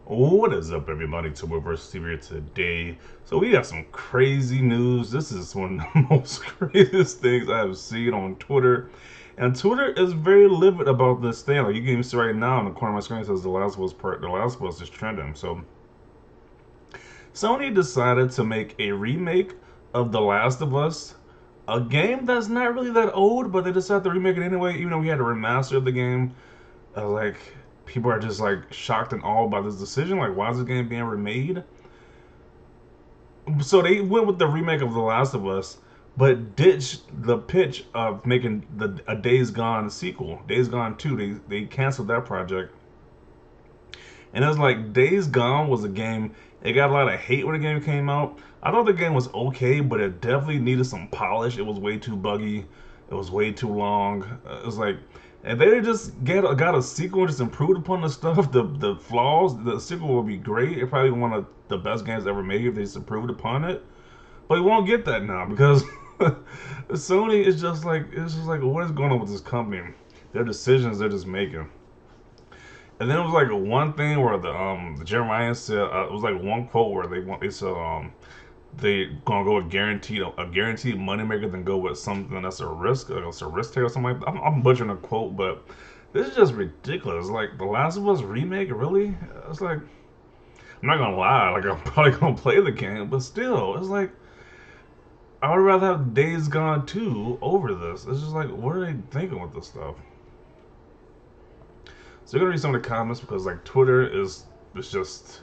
What is up, everybody? Turbo vs. TV here today. So we got some crazy news. This is one of the most craziest things I have seen on Twitter. And Twitter is very livid about this thing. Like you can even see right now in the corner of my screen it says The Last of Us is trending. So Sony decided to make a remake of The Last of Us, a game that's not really that old, but they decided to remake it anyway, even though we had to remaster the game. Like people are just like shocked and awed by this decision. Like, why is this game being remade? So they went with the remake of The Last of Us, but ditched the pitch of making a Days Gone sequel. Days Gone 2. They canceled that project. And it was like Days Gone was a game. It got a lot of hate when the game came out. I thought the game was okay, but it definitely needed some polish. It was way too buggy. It was way too long. It was like, if they just got a sequel, just improved upon the stuff, the flaws, the sequel would be great. It probably one of the best games ever made if they just improved upon it. But we won't get that now because Sony is just like, it's just like, what is going on with this company? Their decisions they're just making. And then it was like one thing where the Jeremiah said it was like one quote where they said they gonna go with guaranteed moneymaker than go with something that's a risk, like it's a risk take or something like that. I'm butchering a quote, but this is just ridiculous. Like The Last of Us remake, really? It's like I'm not gonna lie, like I'm probably gonna play the game, but still, it's like I would rather have Days Gone 2 over this. It's just like what are they thinking with this stuff? So you're gonna read some of the comments because like Twitter is it's just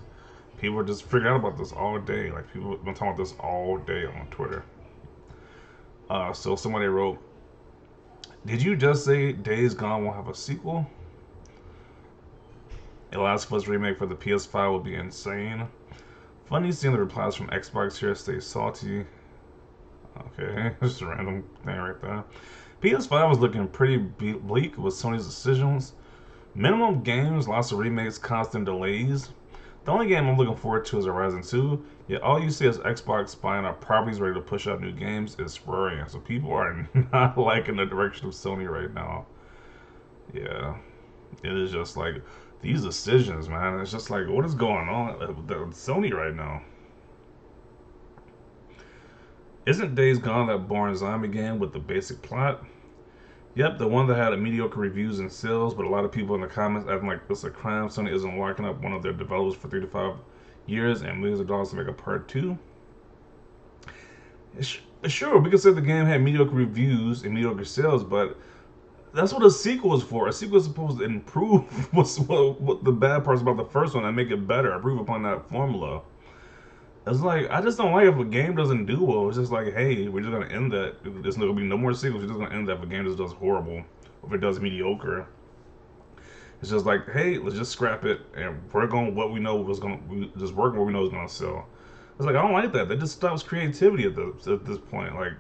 people are just freaking out about this all day. Like people have been talking about this all day on Twitter. So somebody wrote, "Did you just say Days Gone will have a sequel? A Last of Us remake for the PS5 will be insane." Funny seeing the replies from Xbox here. Stay salty. Okay, just a random thing right there. PS5 was looking pretty bleak with Sony's decisions. Minimum games, lots of remakes, constant delays. The only game I'm looking forward to is Horizon 2. Yet all you see is Xbox buying up properties ready to push out new games is worrying. So people are not liking the direction of Sony right now. Yeah, it is just like these decisions, man. It's just like what is going on with Sony right now? Isn't Days Gone that boring zombie game with the basic plot? Yep, the one that had a mediocre reviews and sales, but a lot of people in the comments acting like it's a crime. Sony isn't locking up one of their developers for 3 to 5 years and millions of dollars to make a part two. Sure, we could say the game had mediocre reviews and mediocre sales, but that's what a sequel is for. A sequel is supposed to improve what the bad parts about the first one and make it better, improve upon that formula. It's like I just don't like if a game doesn't do well. It's just like, hey, we're just gonna end that. There's gonna be no more sequels. We're just gonna end that if a game just does horrible, or if it does mediocre. It's just like, hey, let's just scrap it and work on what we know was gonna just work on what we know is gonna sell. It's like I don't like that. That just stops creativity at this point. Like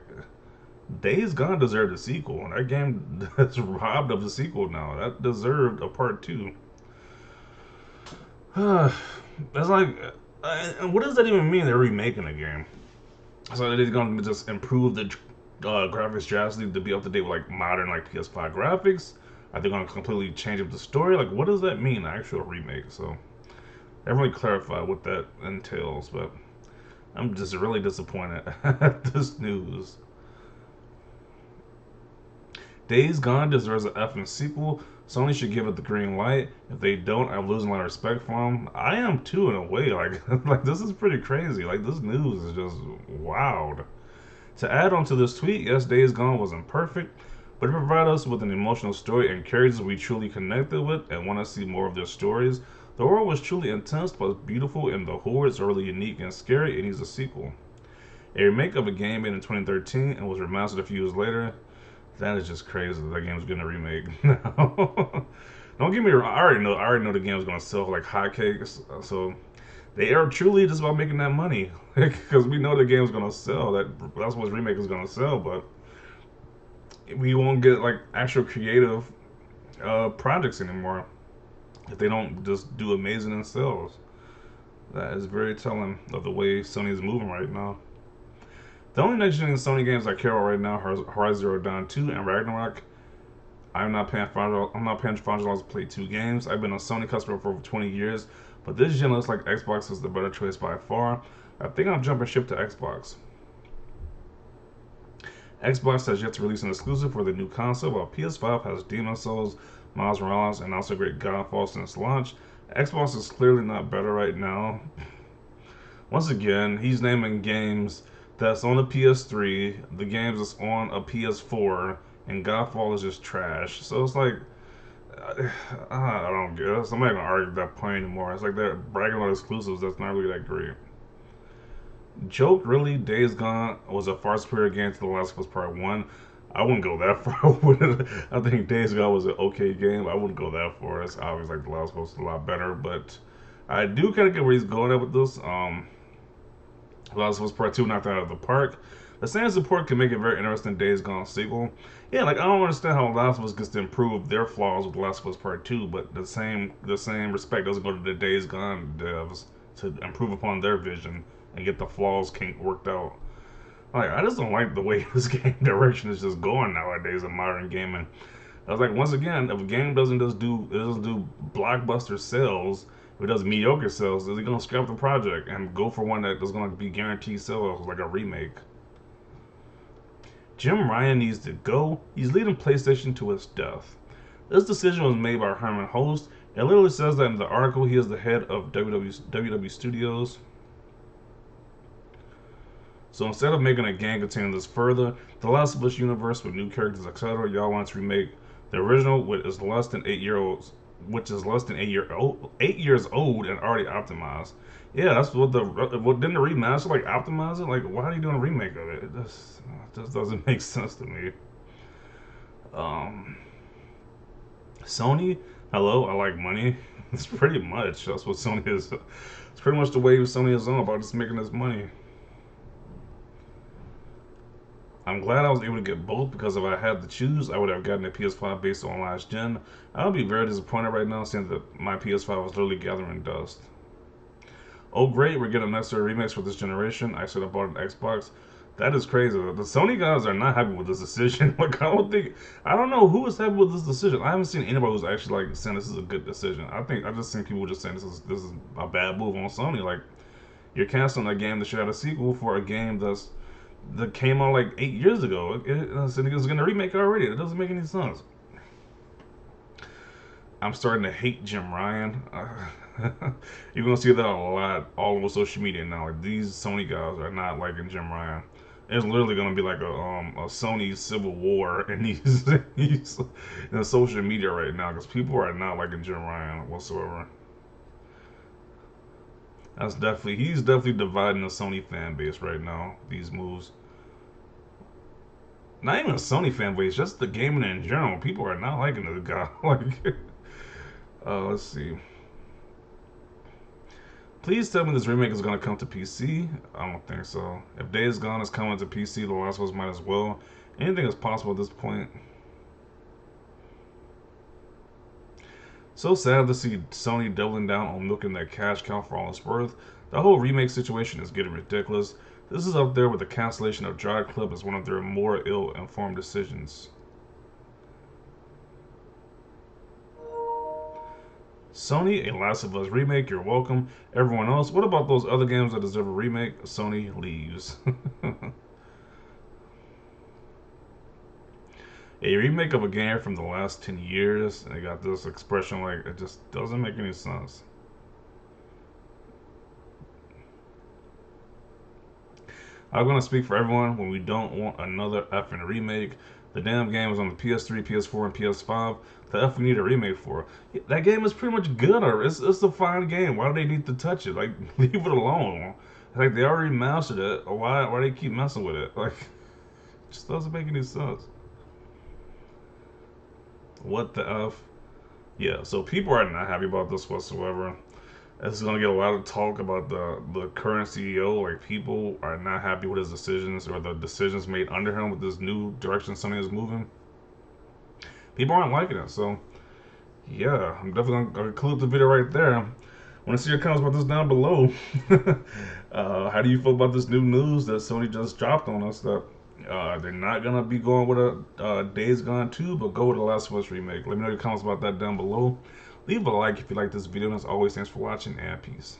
Days Gone deserved a sequel, and that game is robbed of a sequel now. That deserved a part two. It's like, and what does that even mean? They're remaking a game. So they're gonna just improve the graphics drastically to be up to date with like modern like PS5 graphics. Are they gonna completely change up the story? Like, what does that mean? Actual remake? So I haven't really clarified what that entails, but I'm just really disappointed at this news. Days Gone deserves an effing sequel. Sony should give it the green light. If they don't, I'm losing a lot of respect for them. I am too, in a way. Like, like this is pretty crazy. Like, this news is just wild. To add on to this tweet, yes, Days Gone wasn't perfect, but it provided us with an emotional story and characters we truly connected with and want to see more of their stories. The world was truly intense but beautiful, and the hordes are really unique and scary. It needs a sequel. A remake of a game made in 2013 and was remastered a few years later. That is just crazy. That game's getting a remake now. Don't get me wrong. I already know the game's gonna sell like hotcakes. So they are truly just about making that money because we know the game's gonna sell. That's what remake is gonna sell. But we won't get like actual creative projects anymore if they don't just do amazing in sales. That is very telling of the way Sony is moving right now. The only next gen Sony games I care about right now are Horizon Zero Dawn 2 and Ragnarok. I'm not paying $5. I'm not paying $5 to play two games. I've been a Sony customer for over 20 years, But this gen looks like Xbox is the better choice by far. I think I'm jumping ship to Xbox. Xbox has yet to release an exclusive for the new console, while PS5 has Demon Souls, Miles Morales, and also great Godfall since launch. Xbox is clearly not better right now. Once again, he's naming games that's on a PS3, the games that's on a PS4, and Godfall is just trash. So it's like, I don't get it. I'm not gonna argue that point anymore. It's like they're bragging about exclusives that's not really that great. Joke, really, Days Gone was a far superior game to The Last of Us Part 1. I wouldn't go that far with it. I think Days Gone was an okay game. I wouldn't go that far. It's obvious like The Last of Us was a lot better, but I do kind of get where he's going at with this. The Last of Us Part 2 knocked it out of the park. The same support can make it very interesting Days Gone sequel. Yeah, like I don't understand how Last of Us gets to improve their flaws with Last of Us Part 2, but the same respect doesn't go to the Days Gone devs to improve upon their vision and get the flaws kink worked out. Like I just don't like the way this game direction is just going nowadays in modern gaming. I was like, once again, if a game doesn't do blockbuster sales, if it does mediocre sales, is he gonna scrap the project and go for one that is gonna be guaranteed sales, like a remake? Jim Ryan needs to go. He's leading PlayStation to its death. This decision was made by Herman Host. It literally says that in the article he is the head of WW Studios. So instead of making a game containing this further, the Last of Us universe with new characters, etc., y'all want to remake the original, which is less than 8 years old and already optimized. Yeah, that's what didn't the remaster like optimize it? Like, why are you doing a remake of it? It just doesn't make sense to me. Um, Sony, hello, I like money. It's pretty much that's what Sony is. It's pretty much the way Sony is on about just making this money. I'm glad I was able to get both because if I had to choose, I would have gotten a PS5 based on last gen. I would be very disappointed right now seeing that my PS5 was literally gathering dust. Oh great, we're getting next remix for this generation. I should have bought an Xbox. That is crazy. The Sony guys are not happy with this decision. Like I don't know who is happy with this decision. I haven't seen anybody who's actually like saying this is a good decision. I just seen people just saying this is a bad move on Sony. Like you're canceling a game that should have a sequel for a game that came out like 8 years ago. So niggas gonna remake it already. It doesn't make any sense. I'm starting to hate Jim Ryan. You're gonna see that a lot all over social media now. Like these Sony guys are not liking Jim Ryan. It's literally gonna be like a Sony civil war in these in social media right now because people are not liking Jim Ryan whatsoever. He's definitely dividing the Sony fan base right now. These moves. Not even a Sony fan base, just the gaming in general. People are not liking this guy. Like, let's see. Please tell me this remake is going to come to PC. I don't think so. If Days Gone is coming to PC, The Last of Us might as well. Anything is possible at this point. So sad to see Sony doubling down on milking that cash cow for all it's worth. The whole remake situation is getting ridiculous. This is up there with the cancellation of Drive Club as one of their more ill-informed decisions. Sony, a Last of Us remake, you're welcome. Everyone else, what about those other games that deserve a remake? Sony leaves. A remake of a game from the last 10 years, and they got this expression like, it just doesn't make any sense. I'm gonna speak for everyone when we don't want another effing remake. The damn game is on the PS3, PS4, and PS5. The F we need a remake for. That game is pretty much good. Or it's a fine game. Why do they need to touch it? Like leave it alone. Like they already mastered it. Why they keep messing with it? Like it just doesn't make any sense. What the F? Yeah, so people are not happy about this whatsoever. It's gonna get a lot of talk about the current CEO. Like people are not happy with his decisions or the decisions made under him with this new direction Sony is moving. People aren't liking it. So yeah, I'm definitely gonna conclude the video right there. I want to see your comments about this down below. How do you feel about this new news that Sony just dropped on us that they're not gonna be going with a Days Gone 2, but go with the Last of Us remake? Let me know your comments about that down below. Leave a like if you like this video. And as always, thanks for watching and peace.